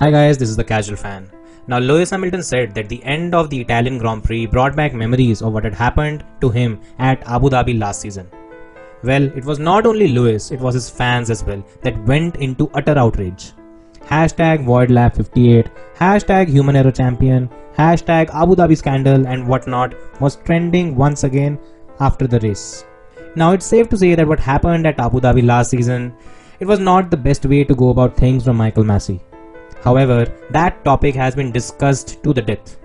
Hi guys, this is the Casual Fan. Now Lewis Hamilton said that the end of the Italian Grand Prix brought back memories of what had happened to him at Abu Dhabi last season. Well, it was not only Lewis, it was his fans as well that went into utter outrage. Hashtag Void Lab 58, hashtag Human Error Champion, hashtag Abu Dhabi Scandal and whatnot was trending once again after the race. Now it's safe to say that what happened at Abu Dhabi last season, it was not the best way to go about things from Michael Massey. However, that topic has been discussed to the death.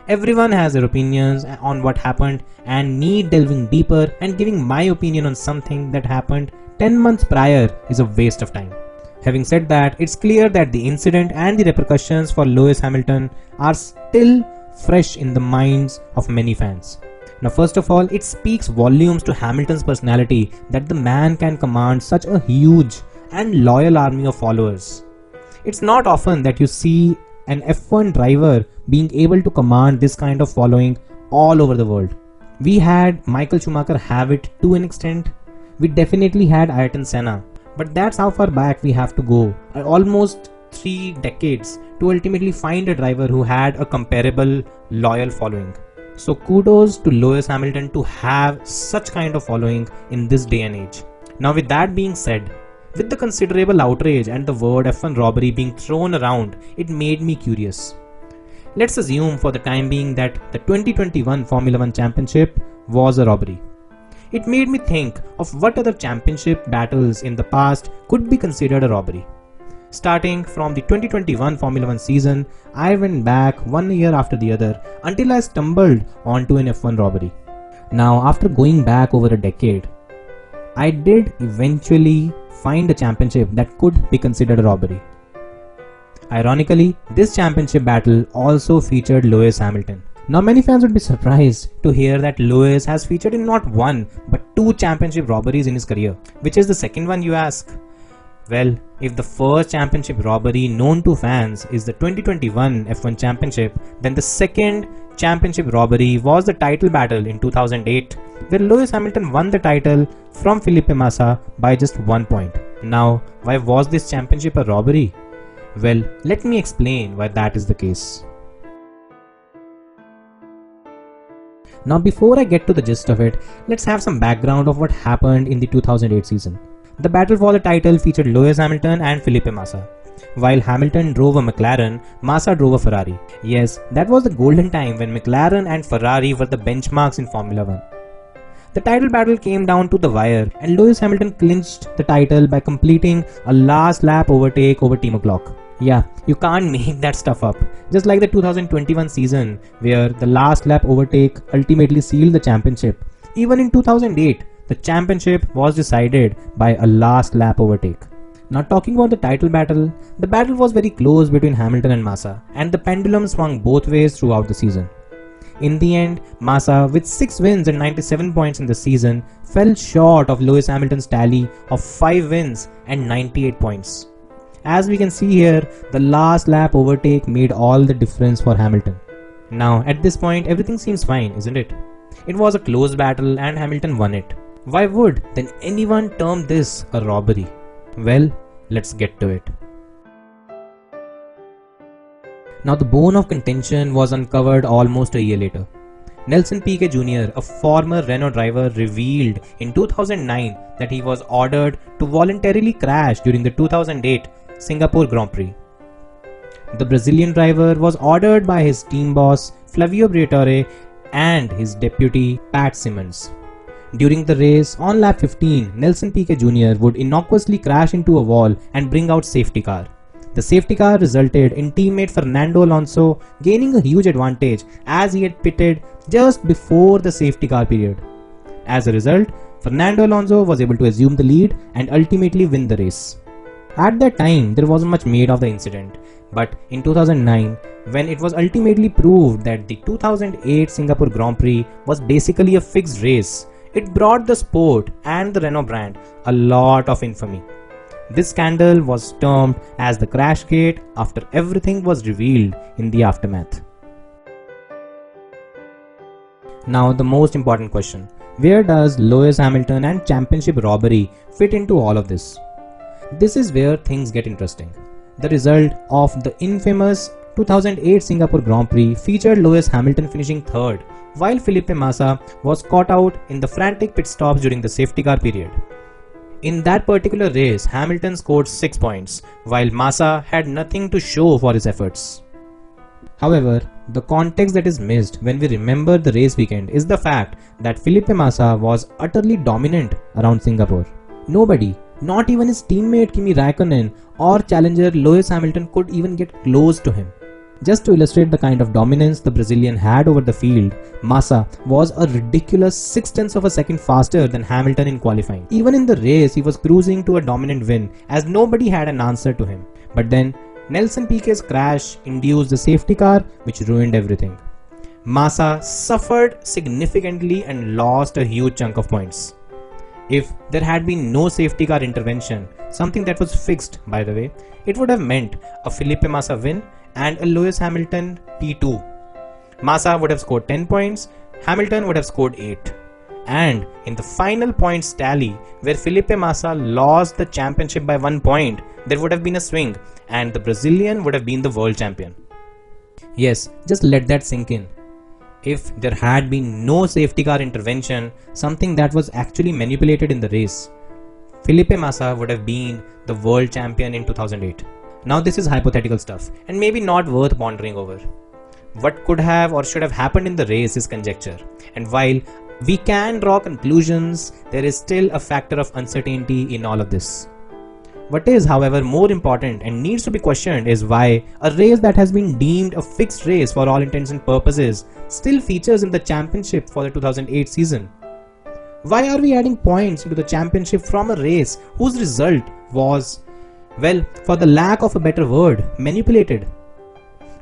Everyone has their opinions on what happened, and me delving deeper and giving my opinion on something that happened 10 months prior is a waste of time. Having said that, it's clear that the incident and the repercussions for Lewis Hamilton are still fresh in the minds of many fans. Now first of all, it speaks volumes to Hamilton's personality that the man can command such a huge and loyal army of followers. It's not often that you see an F1 driver being able to command this kind of following all over the world. We had Michael Schumacher have it to an extent. We definitely had Ayrton Senna. But that's how far back we have to go. Almost 3 decades to ultimately find a driver who had a comparable loyal following. So kudos to Lewis Hamilton to have such kind of following in this day and age. Now with that being said, with the considerable outrage and the word F1 robbery being thrown around, it made me curious. Let's assume for the time being that the 2021 Formula 1 Championship was a robbery. It made me think of what other championship battles in the past could be considered a robbery. Starting from the 2021 Formula 1 season, I went back 1 year after the other until I stumbled onto an F1 robbery. Now after going back over a decade, I did eventually find a championship that could be considered a robbery. Ironically, this championship battle also featured Lewis Hamilton. Now many fans would be surprised to hear that Lewis has featured in not 1 but 2 championship robberies in his career. Which is the second one, you ask? Well, if the first championship robbery known to fans is the 2021 F1 Championship, then the second championship robbery was the title battle in 2008, where Lewis Hamilton won the title from Felipe Massa by just 1 point. Now, why was this championship a robbery? Well, let me explain why that is the case. Now before I get to the gist of it, let's have some background of what happened in the 2008 season. The battle for the title featured Lewis Hamilton and Felipe Massa. While Hamilton drove a McLaren, Massa drove a Ferrari. Yes, that was the golden time when McLaren and Ferrari were the benchmarks in Formula 1. The title battle came down to the wire and Lewis Hamilton clinched the title by completing a last lap overtake over Timo Glock. Yeah, you can't make that stuff up. Just like the 2021 season where the last lap overtake ultimately sealed the championship. Even in 2008, the championship was decided by a last lap overtake. Now talking about the title battle, the battle was very close between Hamilton and Massa and the pendulum swung both ways throughout the season. In the end, Massa, with 6 wins and 97 points in the season, fell short of Lewis Hamilton's tally of 5 wins and 98 points. As we can see here, the last lap overtake made all the difference for Hamilton. Now at this point everything seems fine, isn't it? It was a close battle and Hamilton won it. Why would then anyone term this a robbery? Well, let's get to it. Now the bone of contention was uncovered almost a year later. Nelson Piquet Jr., a former Renault driver, revealed in 2009 that he was ordered to voluntarily crash during the 2008 Singapore Grand Prix. The Brazilian driver was ordered by his team boss Flavio Briatore and his deputy Pat Simmons. During the race, on lap 15, Nelson Piquet Jr. would innocuously crash into a wall and bring out safety car. The safety car resulted in teammate Fernando Alonso gaining a huge advantage as he had pitted just before the safety car period. As a result, Fernando Alonso was able to assume the lead and ultimately win the race. At that time, there wasn't much made of the incident, but in 2009, when it was ultimately proved that the 2008 Singapore Grand Prix was basically a fixed race, it brought the sport and the Renault brand a lot of infamy. This scandal was termed as the Crashgate after everything was revealed in the aftermath. Now the most important question, where does Lewis Hamilton and championship robbery fit into all of this? This is where things get interesting. The result of the infamous 2008 Singapore Grand Prix featured Lewis Hamilton finishing third, while Felipe Massa was caught out in the frantic pit stops during the safety car period. In that particular race, Hamilton scored 6 points, while Massa had nothing to show for his efforts. However, the context that is missed when we remember the race weekend is the fact that Felipe Massa was utterly dominant around Singapore. Nobody, not even his teammate Kimi Raikkonen or challenger Lewis Hamilton, could even get close to him. Just to illustrate the kind of dominance the Brazilian had over the field, Massa was a ridiculous 6/10 of a second faster than Hamilton in qualifying. Even in the race, he was cruising to a dominant win as nobody had an answer to him. But then, Nelson Piquet's crash induced the safety car, which ruined everything. Massa suffered significantly and lost a huge chunk of points. If there had been no safety car intervention, something that was fixed by the way, it would have meant a Felipe Massa win and a Lewis Hamilton P2. Massa would have scored 10 points, Hamilton would have scored 8. And in the final points tally, where Felipe Massa lost the championship by 1 point, there would have been a swing and the Brazilian would have been the world champion. Yes, just let that sink in. If there had been no safety car intervention, something that was actually manipulated in the race, Felipe Massa would have been the world champion in 2008. Now this is hypothetical stuff and maybe not worth pondering over. What could have or should have happened in the race is conjecture, and while we can draw conclusions, there is still a factor of uncertainty in all of this. What is, however, more important and needs to be questioned is why a race that has been deemed a fixed race for all intents and purposes still features in the championship for the 2008 season. Why are we adding points into the championship from a race whose result was, well, for the lack of a better word, manipulated?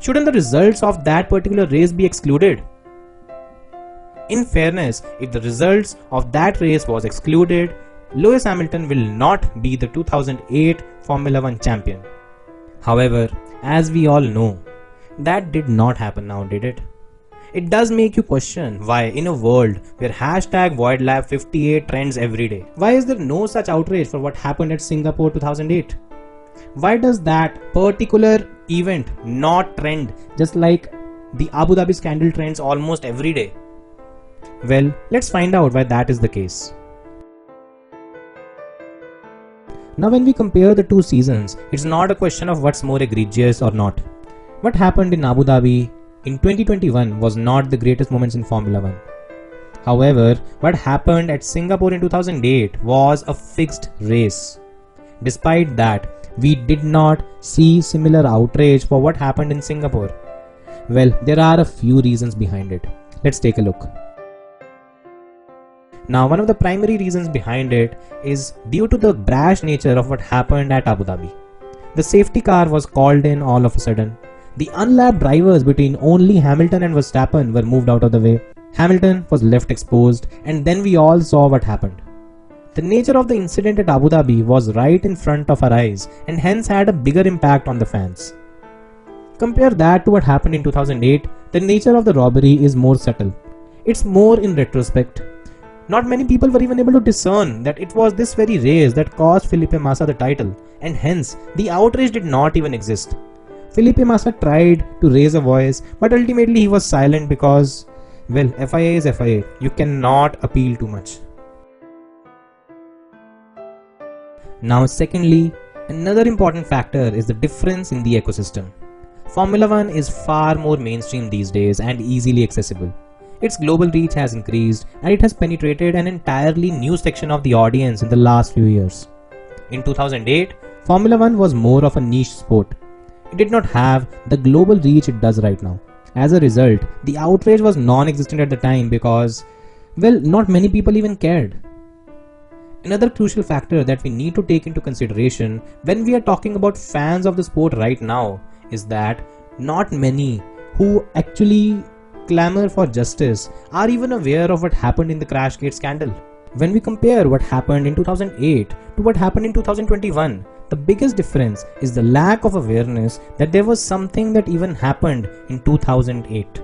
Shouldn't the results of that particular race be excluded? In fairness, if the results of that race was excluded, Lewis Hamilton will not be the 2008 Formula 1 champion. However, as we all know, that did not happen now, did it? It does make you question why, in a world where #VoidLab58 trends every day, why is there no such outrage for what happened at Singapore 2008? Why does that particular event not trend just like the Abu Dhabi scandal trends almost every day? Well, let's find out why that is the case. Now when we compare the two seasons, it's not a question of what's more egregious or not. What happened in Abu Dhabi in 2021 was not the greatest moments in Formula 1. However, what happened at Singapore in 2008 was a fixed race. Despite that, we did not see similar outrage for what happened in Singapore. Well, there are a few reasons behind it. Let's take a look. Now, one of the primary reasons behind it is due to the brash nature of what happened at Abu Dhabi. The safety car was called in all of a sudden. The unlapped drivers between only Hamilton and Verstappen were moved out of the way. Hamilton was left exposed, and then we all saw what happened. The nature of the incident at Abu Dhabi was right in front of our eyes and hence had a bigger impact on the fans. Compare that to what happened in 2008, the nature of the robbery is more subtle. It's more in retrospect. Not many people were even able to discern that it was this very race that cost Felipe Massa the title, and hence the outrage did not even exist. Felipe Massa tried to raise a voice, but ultimately he was silent because, well, FIA is FIA. You cannot appeal too much. Now secondly, another important factor is the difference in the ecosystem. Formula 1 is far more mainstream these days and easily accessible. Its global reach has increased and it has penetrated an entirely new section of the audience in the last few years. In 2008, Formula 1 was more of a niche sport. It did not have the global reach it does right now. As a result, the outrage was non-existent at the time because, well, not many people even cared. Another crucial factor that we need to take into consideration when we are talking about fans of the sport right now is that not many who actually clamor for justice are even aware of what happened in the Crashgate scandal. When we compare what happened in 2008 to what happened in 2021, the biggest difference is the lack of awareness that there was something that even happened in 2008.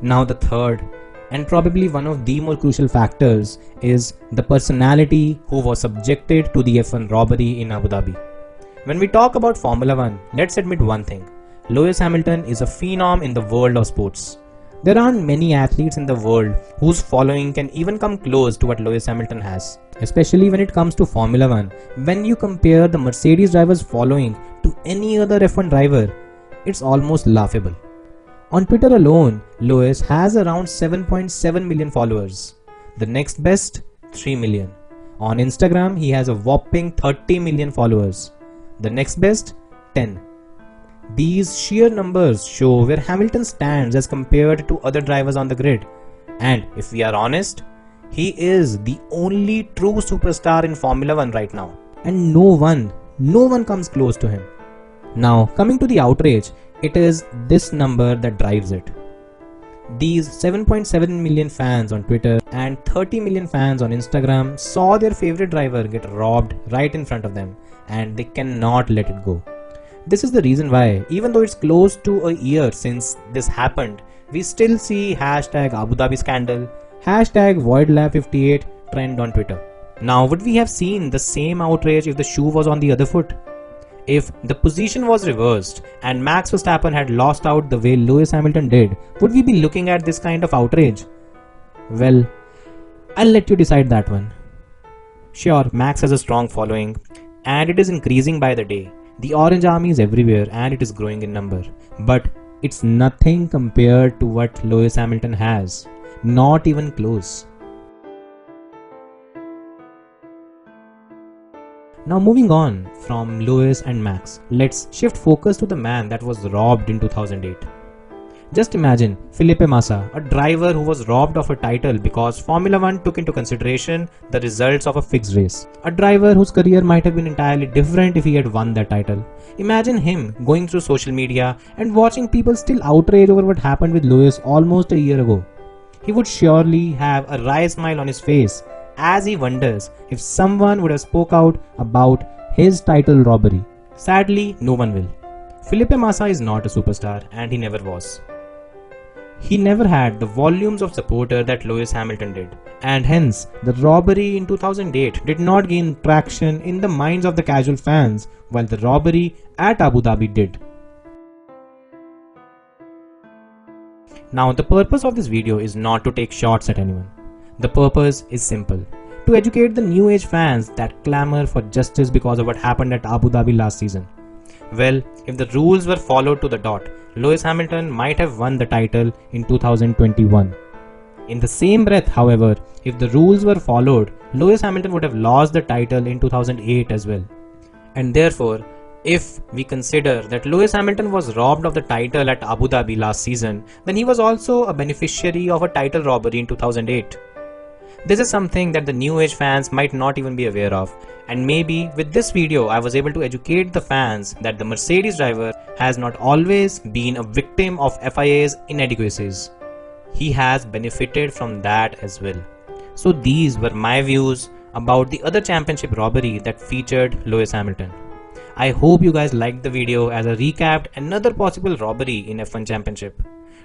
Now the third And probably one of the more crucial factors is the personality who was subjected to the F1 robbery in Abu Dhabi. When we talk about Formula 1, let's admit one thing. Lewis Hamilton is a phenom in the world of sports. There aren't many athletes in the world whose following can even come close to what Lewis Hamilton has. Especially when it comes to Formula 1. When you compare the Mercedes driver's following to any other F1 driver, it's almost laughable. On Twitter alone, Lewis has around 7.7 million followers. The next best, 3 million. On Instagram, he has a whopping 30 million followers. The next best, 10. These sheer numbers show where Hamilton stands as compared to other drivers on the grid. And if we are honest, he is the only true superstar in Formula 1 right now. And no one comes close to him. Now, coming to the outrage, it is this number that drives it. These 7.7 million fans on Twitter and 30 million fans on Instagram saw their favorite driver get robbed right in front of them, and they cannot let it go. This is the reason why, even though it's close to a year since this happened, we still see hashtag Abu Dhabi scandal, hashtag voidlab58 trend on Twitter. Now, would we have seen the same outrage if the shoe was on the other foot? If the position was reversed and Max Verstappen had lost out the way Lewis Hamilton did, would we be looking at this kind of outrage? Well, I'll let you decide that one. Sure, Max has a strong following and it is increasing by the day. The orange army is everywhere and it is growing in number. But it's nothing compared to what Lewis Hamilton has. Not even close. Now moving on from Lewis and Max, let's shift focus to the man that was robbed in 2008. Just imagine Felipe Massa, a driver who was robbed of a title because Formula 1 took into consideration the results of a fixed race. A driver whose career might have been entirely different if he had won that title. Imagine him going through social media and watching people still outrage over what happened with Lewis almost a year ago. He would surely have a wry smile on his face as he wonders if someone would have spoke out about his title robbery. Sadly, no one will. Felipe Massa is not a superstar and he never was. He never had the volumes of supporter that Lewis Hamilton did, and hence the robbery in 2008 did not gain traction in the minds of the casual fans, while the robbery at Abu Dhabi did. Now, the purpose of this video is not to take shots at anyone. The purpose is simple: to educate the new age fans that clamor for justice because of what happened at Abu Dhabi last season. Well, if the rules were followed to the dot, Lewis Hamilton might have won the title in 2021. In the same breath, however, if the rules were followed, Lewis Hamilton would have lost the title in 2008 as well. And therefore, if we consider that Lewis Hamilton was robbed of the title at Abu Dhabi last season, then he was also a beneficiary of a title robbery in 2008. This is something that the new age fans might not even be aware of, and maybe with this video I was able to educate the fans that the Mercedes driver has not always been a victim of FIA's inadequacies. He has benefited from that as well. So these were my views about the other championship robbery that featured Lewis Hamilton. I hope you guys liked the video as I recapped another possible robbery in F1 Championship.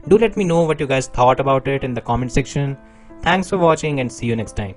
Do let me know what you guys thought about it in the comment section. Thanks for watching and see you next time.